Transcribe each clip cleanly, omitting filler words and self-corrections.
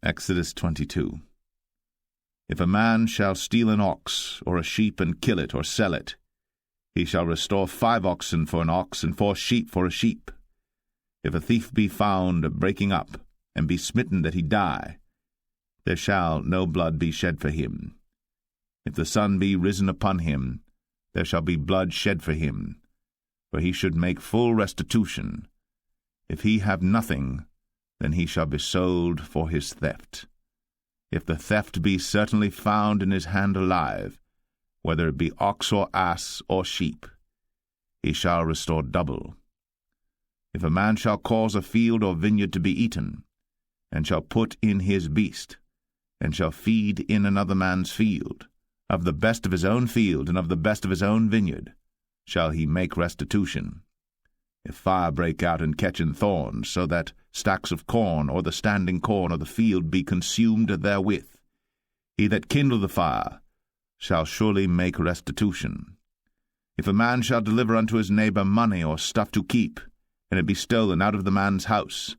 Exodus 22. If a man shall steal an ox or a sheep and kill it or sell it, he shall restore 5 oxen for an ox and 4 sheep for a sheep. If a thief be found breaking up, and be smitten that he die, there shall no blood be shed for him. If the sun be risen upon him, there shall be blood shed for him, for he should make full restitution. If he have nothing, then he shall be sold for his theft. If the theft be certainly found in his hand alive, whether it be ox or ass or sheep, he shall restore double. If a man shall cause a field or vineyard to be eaten, and shall put in his beast, and shall feed in another man's field, of the best of his own field and of the best of his own vineyard, shall he make restitution. If fire break out and catch in thorns, so that stacks of corn or the standing corn of the field be consumed therewith, he that kindled the fire shall surely make restitution. If a man shall deliver unto his neighbor money or stuff to keep, and it be stolen out of the man's house,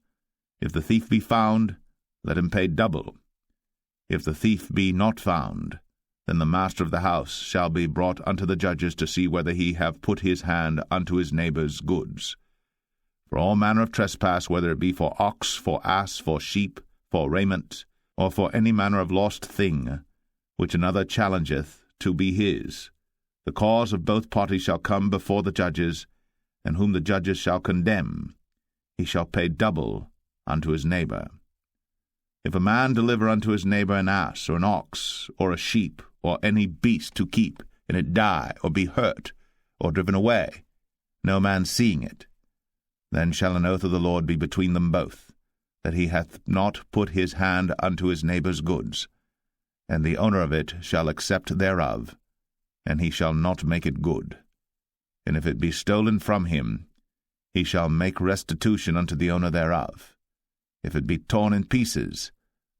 if the thief be found, let him pay double. If the thief be not found, then the master of the house shall be brought unto the judges to see whether he have put his hand unto his neighbor's goods. For all manner of trespass, whether it be for ox, for ass, for sheep, for raiment, or for any manner of lost thing, which another challengeth to be his, the cause of both parties shall come before the judges, and whom the judges shall condemn, he shall pay double unto his neighbor. If a man deliver unto his neighbor an ass, or an ox, or a sheep, or any beast to keep, and it die, or be hurt, or driven away, no man seeing it, then shall an oath of the Lord be between them both, that he hath not put his hand unto his neighbor's goods, and the owner of it shall accept thereof, and he shall not make it good. And if it be stolen from him, he shall make restitution unto the owner thereof. If it be torn in pieces,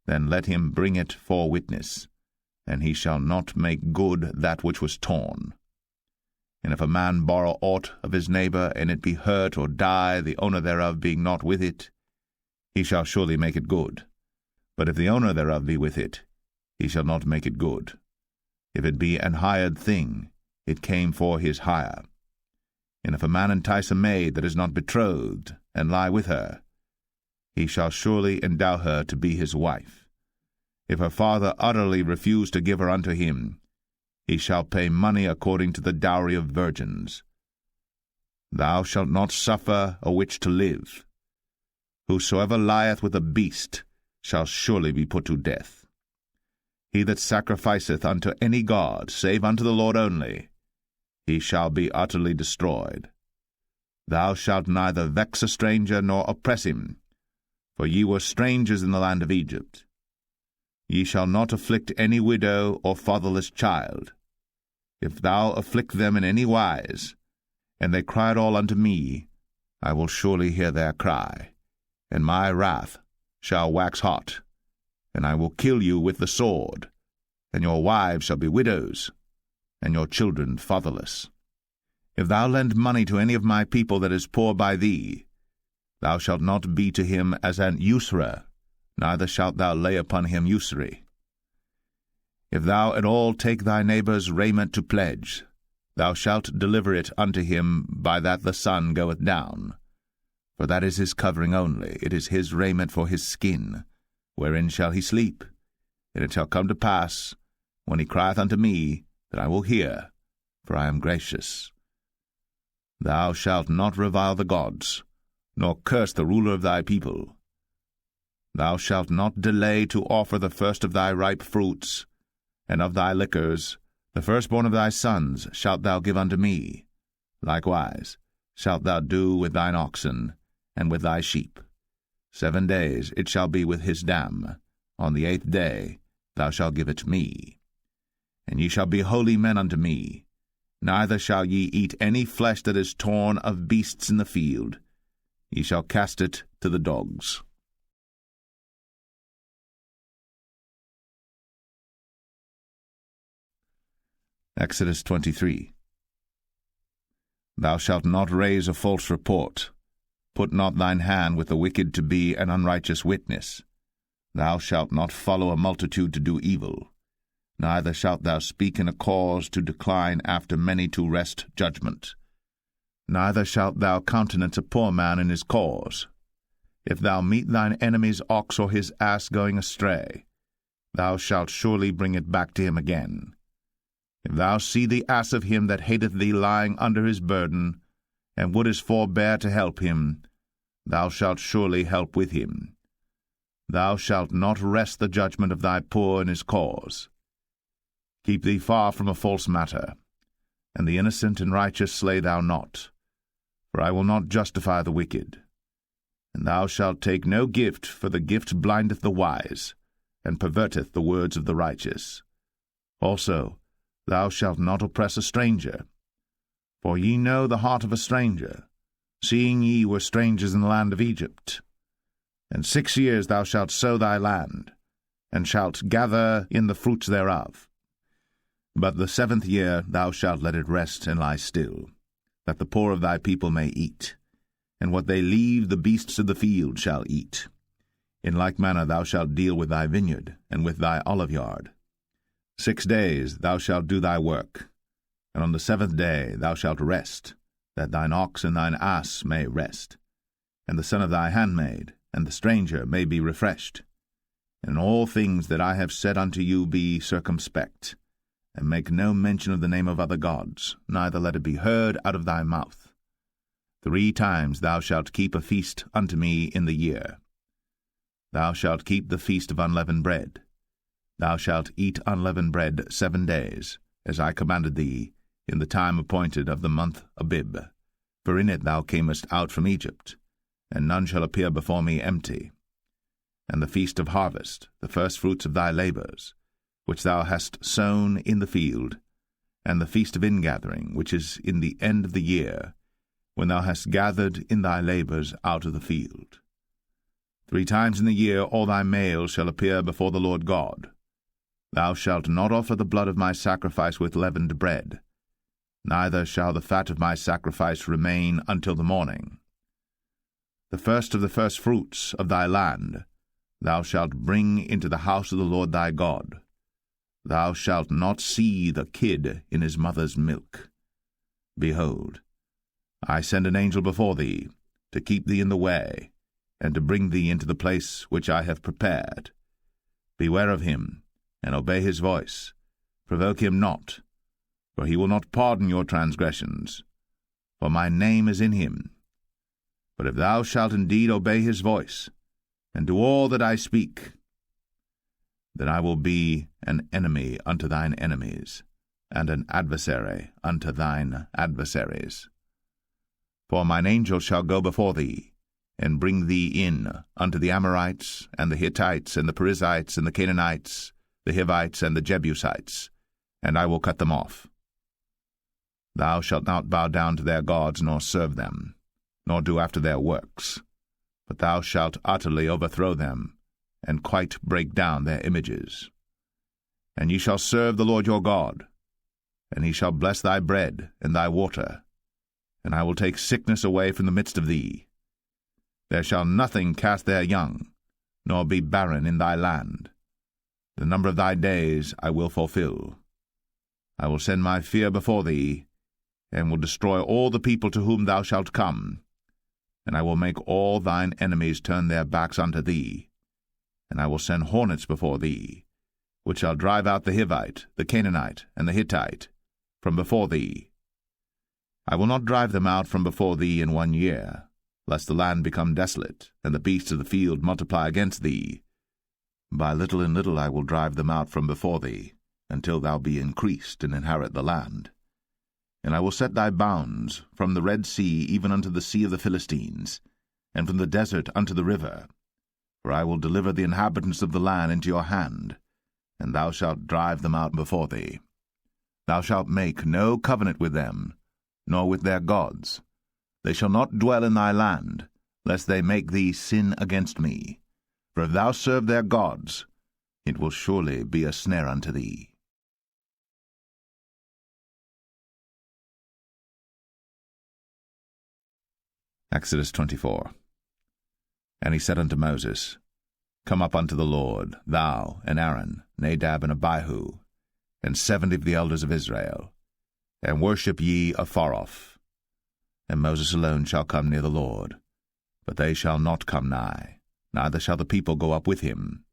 then let him bring it for witness, and he shall not make good that which was torn. And if a man borrow aught of his neighbor, and it be hurt or die, the owner thereof being not with it, he shall surely make it good. But if the owner thereof be with it, he shall not make it good. If it be an hired thing, it came for his hire. And if a man entice a maid that is not betrothed, and lie with her, he shall surely endow her to be his wife. If her father utterly refuse to give her unto him, he shall pay money according to the dowry of virgins. Thou shalt not suffer a witch to live. Whosoever lieth with a beast shall surely be put to death. He that sacrificeth unto any god, save unto the Lord only, he shall be utterly destroyed. Thou shalt neither vex a stranger nor oppress him, for ye were strangers in the land of Egypt. Ye shall not afflict any widow or fatherless child. If thou afflict them in any wise, and they cry at all unto me, I will surely hear their cry, and my wrath shall wax hot, and I will kill you with the sword, and your wives shall be widows, and your children fatherless. If thou lend money to any of my people that is poor by thee, thou shalt not be to him as an usurer, neither shalt thou lay upon him usury. If thou at all take thy neighbor's raiment to pledge, thou shalt deliver it unto him by that the sun goeth down. For that is his covering only, it is his raiment for his skin, wherein shall he sleep. And it shall come to pass, when he crieth unto me, that I will hear, for I am gracious. Thou shalt not revile the gods, nor curse the ruler of thy people. Thou shalt not delay to offer the first of thy ripe fruits, and of thy liquors, the firstborn of thy sons shalt thou give unto me. Likewise shalt thou do with thine oxen, and with thy sheep. 7 days it shall be with his dam. On the 8th day thou shalt give it me. And ye shall be holy men unto me. Neither shall ye eat any flesh that is torn of beasts in the field. Ye shall cast it to the dogs. Exodus 23. Thou shalt not raise a false report. Put not thine hand with the wicked to be an unrighteous witness. Thou shalt not follow a multitude to do evil, neither shalt thou speak in a cause to decline after many to wrest judgment. Neither shalt thou countenance a poor man in his cause. If thou meet thine enemy's ox or his ass going astray, thou shalt surely bring it back to him again. If thou see the ass of him that hateth thee lying under his burden, and wouldest forbear to help him, thou shalt surely help with him. Thou shalt not wrest the judgment of thy poor in his cause. Keep thee far from a false matter, and the innocent and righteous slay thou not, for I will not justify the wicked. And thou shalt take no gift, for the gift blindeth the wise, and perverteth the words of the righteous. Also, thou shalt not oppress a stranger. For ye know the heart of a stranger, seeing ye were strangers in the land of Egypt. And 6 years thou shalt sow thy land, and shalt gather in the fruits thereof. But the 7th year thou shalt let it rest and lie still, that the poor of thy people may eat, and what they leave the beasts of the field shall eat. In like manner thou shalt deal with thy vineyard, and with thy oliveyard. 6 days thou shalt do thy work, and on the 7th day thou shalt rest, that thine ox and thine ass may rest, and the son of thy handmaid, and the stranger may be refreshed. And in all things that I have said unto you be circumspect, and make no mention of the name of other gods, neither let it be heard out of thy mouth. 3 times thou shalt keep a feast unto me in the year. Thou shalt keep the feast of unleavened bread. Thou shalt eat unleavened bread 7 days, as I commanded thee, in the time appointed of the month Abib. For in it thou camest out from Egypt, and none shall appear before me empty. And the feast of harvest, the firstfruits of thy labours, which thou hast sown in the field, and the feast of ingathering, which is in the end of the year, when thou hast gathered in thy labours out of the field. 3 times in the year all thy males shall appear before the Lord God. Thou shalt not offer the blood of my sacrifice with leavened bread, neither shall the fat of my sacrifice remain until the morning. The first of the firstfruits of thy land thou shalt bring into the house of the Lord thy God. Thou shalt not see the kid in his mother's milk. Behold, I send an angel before thee, to keep thee in the way, and to bring thee into the place which I have prepared. Beware of him, and obey his voice. Provoke him not, for he will not pardon your transgressions, for my name is in him. But if thou shalt indeed obey his voice, and do all that I speak, then I will be an enemy unto thine enemies, and an adversary unto thine adversaries. For mine angel shall go before thee, and bring thee in unto the Amorites, and the Hittites, and the Perizzites, and the Canaanites, the Hivites, and the Jebusites, and I will cut them off. Thou shalt not bow down to their gods, nor serve them, nor do after their works, but thou shalt utterly overthrow them, and quite break down their images. And ye shall serve the Lord your God, and he shall bless thy bread and thy water, and I will take sickness away from the midst of thee. There shall nothing cast their young, nor be barren in thy land. The number of thy days I will fulfill. I will send my fear before thee, and will destroy all the people to whom thou shalt come, and I will make all thine enemies turn their backs unto thee, and I will send hornets before thee, which shall drive out the Hivite, the Canaanite, and the Hittite from before thee. I will not drive them out from before thee in 1 year, lest the land become desolate, and the beasts of the field multiply against thee. By little and little I will drive them out from before thee, until thou be increased and inherit the land. And I will set thy bounds from the Red Sea even unto the sea of the Philistines, and from the desert unto the river. For I will deliver the inhabitants of the land into your hand, and thou shalt drive them out before thee. Thou shalt make no covenant with them, nor with their gods. They shall not dwell in thy land, lest they make thee sin against me. For if thou serve their gods, it will surely be a snare unto thee. Exodus 24. And he said unto Moses, Come up unto the Lord, thou and Aaron, Nadab and Abihu, and 70 of the elders of Israel, and worship ye afar off. And Moses alone shall come near the Lord, but they shall not come nigh, neither shall the people go up with him.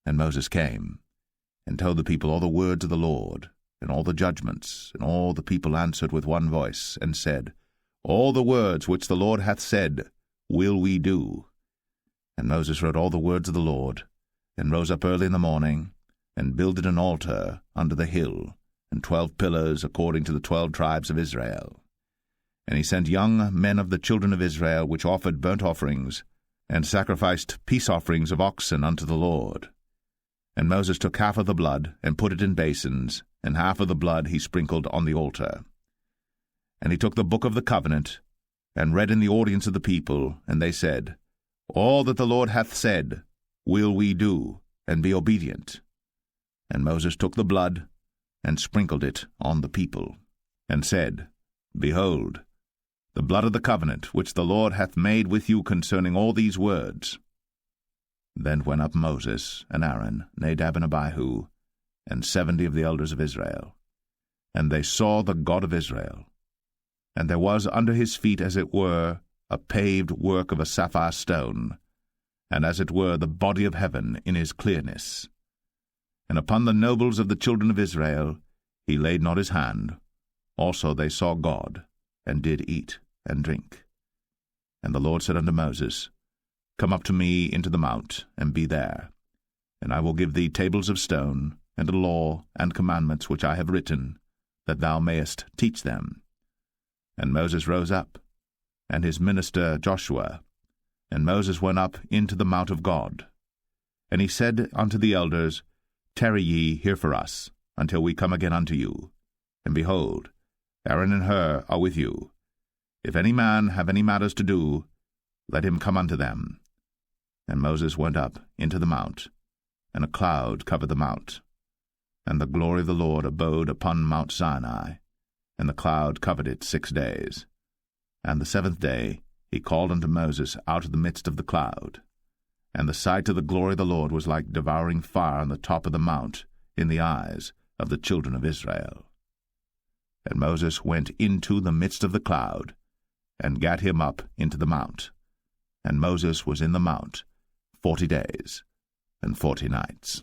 And Moses came, and told the people all the words of the Lord, and all the judgments, and all the people answered with one voice, and said, All the words which the Lord hath said will we do. And Moses wrote all the words of the Lord, and rose up early in the morning, and builded an altar under the hill, and 12 pillars according to the 12 tribes of Israel. And he sent young men of the children of Israel, which offered burnt offerings, and sacrificed peace offerings of oxen unto the Lord. And Moses took half of the blood, and put it in basins, and half of the blood he sprinkled on the altar. And he took the book of the covenant, and read in the audience of the people, and they said, All that the Lord hath said will we do, and be obedient. And Moses took the blood, and sprinkled it on the people, and said, Behold, the blood of the covenant which the Lord hath made with you concerning all these words. Then went up Moses, and Aaron, Nadab and Abihu, and 70 of the elders of Israel. And they saw the God of Israel. And there was under his feet, as it were, a paved work of a sapphire stone, and as it were the body of heaven in his clearness. And upon the nobles of the children of Israel he laid not his hand. Also they saw God, and did eat and drink. And the Lord said unto Moses, Come up to me into the mount, and be there. And I will give thee tables of stone, and a law and commandments which I have written, that thou mayest teach them. And Moses rose up, and his minister Joshua. And Moses went up into the mount of God. And he said unto the elders, Tarry ye here for us, until we come again unto you. And behold, Aaron and Hur are with you. If any man have any matters to do, let him come unto them. And Moses went up into the mount, and a cloud covered the mount. And the glory of the Lord abode upon Mount Sinai, and the cloud covered it 6 days. And the 7th day he called unto Moses out of the midst of the cloud. And the sight of the glory of the Lord was like devouring fire on the top of the mount in the eyes of the children of Israel. And Moses went into the midst of the cloud, and gat him up into the mount. And Moses was in the mount 40 days and 40 nights.